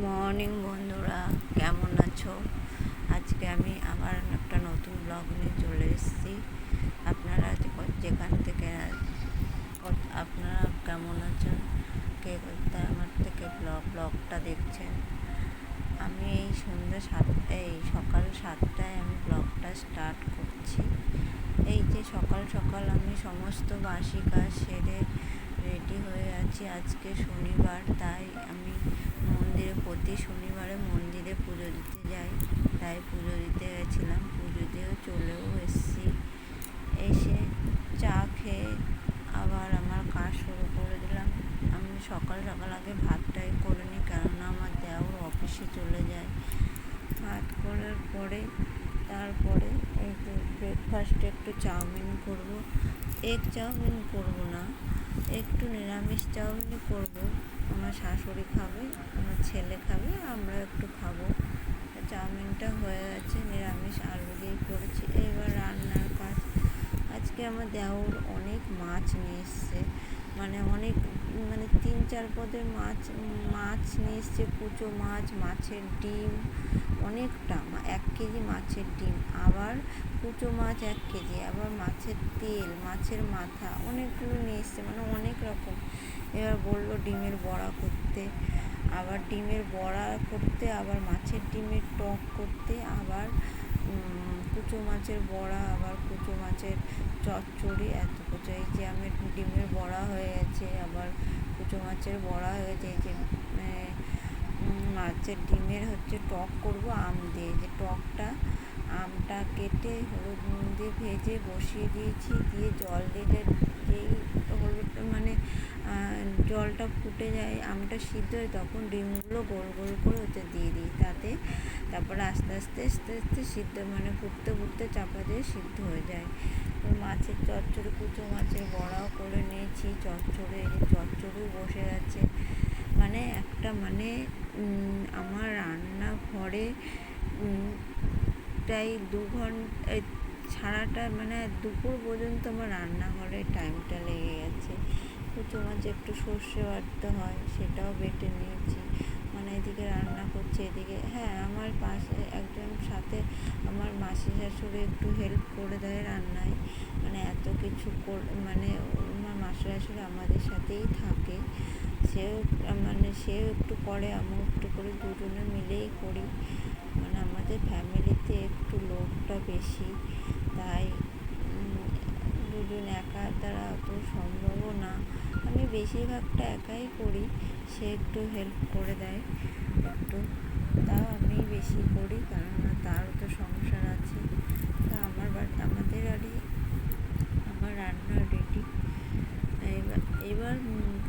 Morning বন্ধুরা, কেমন আছো? আজকে আমি আবার একটা নতুন ব্লগ নিয়ে চলে এসেছি। আপনারা যেখান থেকে আপনারা কেমন আছেন, কে কোথায় আমার থেকে ব্লগটা দেখছেন। আমি এই সকাল 7টায় আমি ব্লগটা স্টার্ট করছি। এই যে সকাল সকাল আমি সমস্ত বাসি কাজ সেরে রেডি হয়ে আছি। আজকে শনিবার, তাই আমি প্রতি শনিবারে মন্দিরে পুজো দিতে যাই, তাই পুজো দিতে গেছিলাম। পুজো দিয়েও চলেও এসেছি। এসে চা খেয়ে আবার আমার কাজ শুরু করে দিলাম। আমি সকাল সকাল আগে ভাতটাই করে নিই, কেননা আমার দেওর অফিসে চলে যায়। ভাত করার পরে তারপরে একটু ব্রেকফাস্টে একটু চাউমিন করব। এগ চাউমিন করব না, একটু নিরামিষ চাউমিন করব। আমার শাশুড়ি খাবে, আমার ছেলে খাবে, আমরা একটু খাবো। চাউমিনটা হয়ে গেছে, নিরামিষ আলু দিয়ে করেছি। এবার রান্নার কাজ। আজকে আমার দেওর অনেক মাছ নিয়ে এসছে, অনেক 3-4 পদের মাছ নিয়ে এসছে। কুচো মাছ, মাছের ডিম অনেকটা, 1 কেজি মাছের ডিম, আবার কুচো মাছ 1 কেজি, আবার মাছের তেল, মাছের মাথা অনেকগুলো নিয়ে এসছে, অনেক রকম। এবার বললো ডিমের বড়া করতে, আবার মাছের ডিমের টক করতে, আবার কুচো মাছের বড়া, আবার কুচো মাছের চচ্চড়ি। এত কুচো, এই যে আমার ডিমের বড়া হয়ে গেছে, আবার কুচো মাছের বড়া হয়ে গেছে। এই যে মাছের ডিমের টক করব আম দিয়ে। যে আমটা কেটে হলুদ নুন দিয়ে ভেজে বসিয়ে দিয়েছি। দিয়ে জল দিলে যেই জলটা ফুটে যায়, আমটা সিদ্ধ হয়, তখন ডিমগুলো গোল গোল করে দিয়ে দিই। তারপরে আস্তে আস্তে সিদ্ধ, ফুটতে ফুটতে চাপা দিয়ে সিদ্ধ হয়ে যায়। মাছের চচ্চড়ি, কুচো মাছের বড়াও করে নিয়েছি। চচ্চড়িও বসে গেছে। আমার রান্নাঘরে প্রায় 2 ঘন্টা সারাটা, দুপুর পর্যন্ত আমার রান্নাঘরে টাইমটা লেগে গেছে। কুচো মাছে একটু সর্ষে বাটতে হয়, সেটাও বেটে নিয়েছি। এদিকে রান্না করছি, এদিকে আমার পাশে একজন সাথে আমার মাসি শাশুড়ি একটু হেল্প করে দেয় রান্নায়। এত কিছু আমার মাসি শাশুড়ি আমাদের সাথেই থাকে। সেও একটু করে, আমিও একটু করি, দুজনে মিলেই করি। আমাদের ফ্যামিলিতে একটু লোকটা বেশি, তাই দুজন একা দ্বারা অত সম্ভবও না। আমি বেশিরভাগটা একাই করি, সে একটু হেল্প করে দেয় একটু, তাও আমি বেশি করি, কেননা তারও তো সংসার আছে। তা আমাদের বাড়ি আমার রান্না রেডি। এবার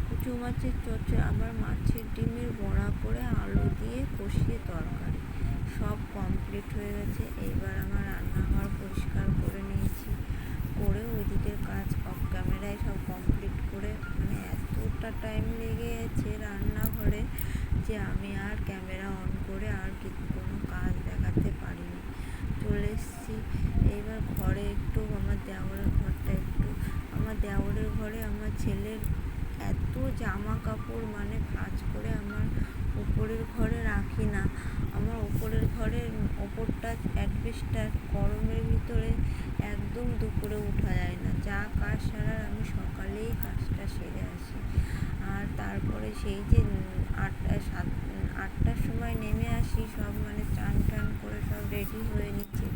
কুচো মাছের চচ্চড়ি, আবার মাছের ডিমের বড়া করে আলু দিয়ে কষিয়ে তরকারি, সব কমপ্লিট হয়ে গেছে। এবার আমার রান্নাঘর পরিষ্কার করে নিয়েছি, করে ওইদিকের কাজ অফ ক্যামেরায় সব কমপ্লিট করে, এতটা টাইম লেগে গেছে রান্নাঘরে যে আমি আর ক্যামেরা অন করে আর কোনো কাজ দেখাতে পারিনি। চলে এসেছি। এইবার ঘরে একটু আমার দেওরের ঘরে আমার ছেলের এত জামা কাপড়, ভাঁজ করে আমার উপরের ঘরে রাখি না। আমার উপরের ঘরের ওপরটা অ্যাডভেস্টার, গরমের ভিতরে একদম দুপুরে উঠা যায় না। যা কাজ সারার আমি সকালেই কাজটা সেরে আসি। আর তারপরে সেই যে 8টার সময় নেমে আসি, সব চান টান করে সব রেডি হয়ে নিচ্ছে।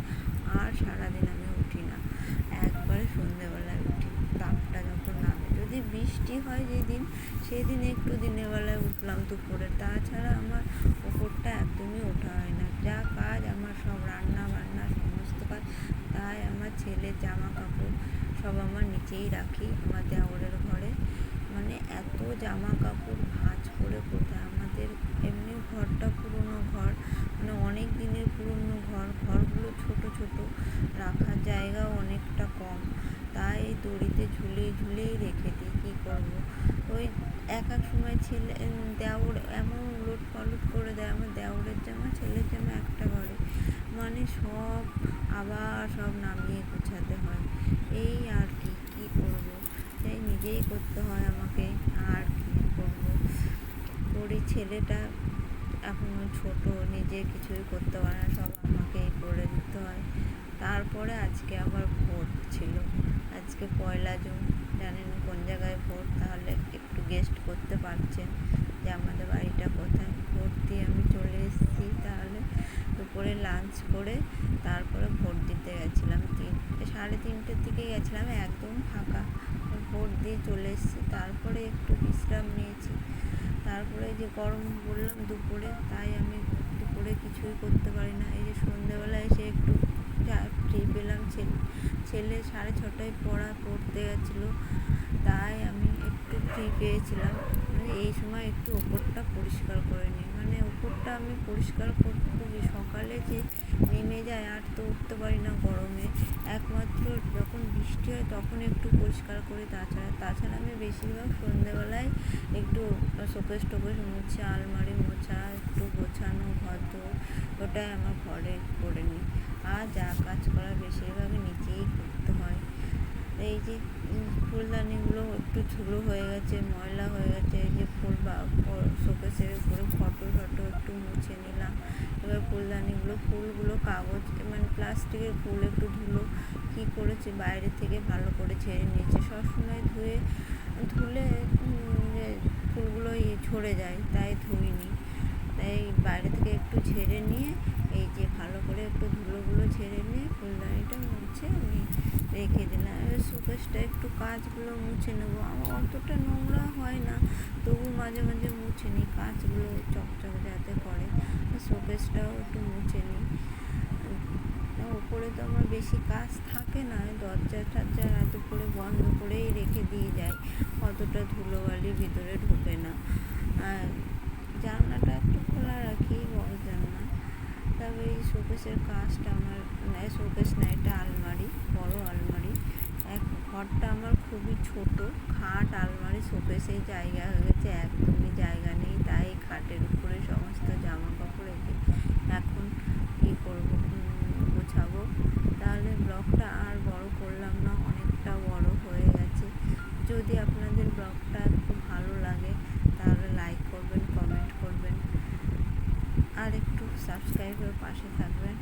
আর সারাদিন আমি উঠি না, একবারে সন্ধ্যেবেলায় উঠি। তাপটা যখন নামে, যদি বৃষ্টি হয় যেদিন, সেদিন একটু দিনের বেলায় উঠলাম দুপুরে, তাছাড়া আমার ওপরটা একদমই ওঠা হয় না। যা কাজ আমার সব রান্না বান্না সমস্ত কাজ। তাই আমার ছেলের জামা কাপড় সব আমার নিচেই রাখি আমার দেওরের ঘরে। মানে এত জামা কাপড় ভাঁজ করে কোথায়, আমাদের এমনি ঘরটা পুরনো ঘর, মানে অনেক দিনের পুরনো ঘরগুলো ছোট ছোট, রাখার জায়গাও অনেকটা কম, তাই দড়িতে ঝুলিয়েই রেখে দিই। কী করবো, ওই এক সময় দেওর এমন উলট পালট করে দেয়, আমার দেওরের জামা ছেলের জামা একটা ঘরে, মানে আবার সব নামিয়ে গোছাতে হয়। এই আর কি করবো, তাই নিজেই করতে হয় আমাকে, আর কি করবো। করি, ছেলেটা এখনও ছোট, নিজে কিছুই করতে পারে না, সব আমাকেই করে দিতে হয়। তারপরে আজকে আবার ভোট ছিল, আজকে 1 জুন, জানেন কোন জায়গায় ভোট, তাহলে একটু গেস্ট করতে পারছেন যে আমাদের বাড়িটা কোথায়। ভোট দিয়ে আমি চলে এসেছি, তাহলে দুপুরে লাঞ্চ করে তারপরে ভোট দিতে গেছিলাম। 3:30টার দিকে গেছিলাম, একদম ফাঁকা, ভোট দিয়ে চলে এসেছি। তারপরে একটু বিশ্রাম নিয়েছি, তারপরে যে গরম বললাম দুপুরে, তাই আমি দুপুরে কিছুই করতে পারি না। এই যে সন্ধ্যেবেলা এসে একটু ফ্রি পেলাম, ছেলে 6:30টায় পড়তে গেছিলো, তাই আমি একটু ফ্রি পেয়েছিলাম। মানে এই সময় একটু ওপরটা পরিষ্কার করে নিই, মানে ওপরটা আমি পরিষ্কার খুবই সকালে যে নেমে যায়, আর তো উঠতে পারি না গরমে, একমাত্র যখন বৃষ্টি হয় তখন একটু পরিষ্কার করি। তাছাড়া আমি বেশিরভাগ সন্ধ্যেবেলায় একটু শোকেস টোকেস মুছা, আলমারি মোছা, একটু গোছানো ঘর, ওটাই আমার ঘরে করে নিই। আর যা কাজ করা বেশিরভাগ নিচেই করতে হয়। এই যে ফুলদানিগুলো একটু ধুলো হয়ে গেছে, ময়লা হয়ে গেছে, এই যে শোকেসের উপরে ফটো একটু মুছে নিলাম। এবার ফুলগুলো কাগজ, মানে প্লাস্টিকের ফুল, একটু ধুলো কী করেছে বাইরে থেকে ভালো করে ঝেড়ে নিয়েছে। সবসময় ধুলে ফুলগুলো ঝরে যায়, তাই ধুইনি, তাই বাইরে থেকে একটু ঝেড়ে নিয়ে, এই যে ভালো করে একটু ধুলোগুলো ঝেড়ে নিয়ে ফুলদানিটা মুছে আমি রেখে দিলাম। এবার শোকেসটা একটু কাঁচগুলো মুছে নেবো, আমার অতটা নোংরা হয় না, তবু মাঝে মাঝে মুছে নিই, কাঁচগুলো চকচক যাতে করে। শোকেসটাও একটু মুছে নিই। ওপরে তো আমার বেশি কাজ থাকে না, দরজা টরজা এত করে বন্ধ করেই রেখে দিয়ে যায়, অতটা ধুলোবালি ভিতরে ঢোকে না। আর জানলাটা একটু খোলা রাখি, বড় জানলা। তবে এই শোকেসের কাজটা আমার, শোকেস না, এটা আলমারি, বড় আলমারি। ঘরটা আমার খুবই ছোট, খাট, আলমারি, শোকেসেই জায়গা হয়ে গেছে, একদমই জায়গা নেই, তাই খাটের উপরে সমস্ত জামা কাপড় রেখে এখন কী করবো, গোছাবো। তাহলে ব্লগটা আর বড় করলাম না, অনেকটা বড় হয়ে গেছে। যদি আপনাদের ব্লগটা একটু ভালো লাগে তাহলে লাইক করবেন, কমেন্ট করবেন, আর একটু সাবস্ক্রাইবের পাশে থাকবেন।